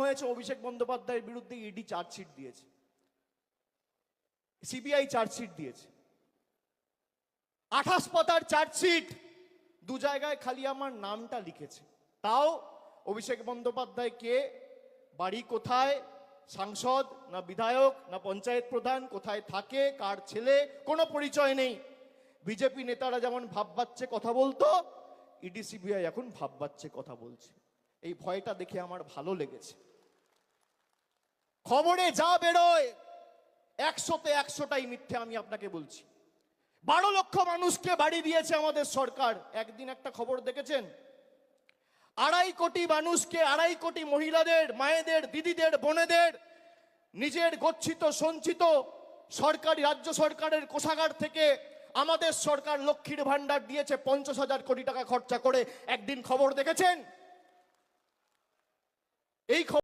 হয়েছে অভিষেক বন্দ্যোপাধ্যায়ের বিরুদ্ধে ইডি চার্জশিট দিয়েছে, সিবিআই চার্জশিট দিয়েছে, 28 পাতার চার্জশিট, 2 জায়গায় খালি আমার নামটা লিখেছে। তাও অভিষেক বন্দ্যোপাধ্যায় কে, বাড়ি কোথায়, সাংসদ না বিধায়ক না পঞ্চায়েত প্রধান, কোথায় থাকে, কার ছেলে, কোনো পরিচয় নেই। বিজেপি নেতারা যেমন ভাব বাচ্চে কথা বলতো, ইডি সিবিআই এখন ভাব বাচ্চে কথা বলছে। এই ভয়টা দেখে আমার ভালো লেগেছে। খবরে যা বেরোয় 100তে 100টাই মিথ্যে, আমি আপনাকে বলছি। 12 লক্ষ মানুষকে বাড়ি দিয়েছে আমাদের সরকার। একদিন একটা খবর দেখেছেন? 2.5 কোটি মানুষকে, 2.5 কোটি মহিলাদের, মায়েদের, দিদিদের, বোনেদের নিজের গচ্ছিত সঞ্চিত সরকারি, রাজ্য সরকারের কোষাগার থেকে আমাদের সরকার লক্ষ্মীর ভান্ডার দিয়েছে 50,000 কোটি টাকা খরচা করে। একদিন খবর দেখেছেন? এই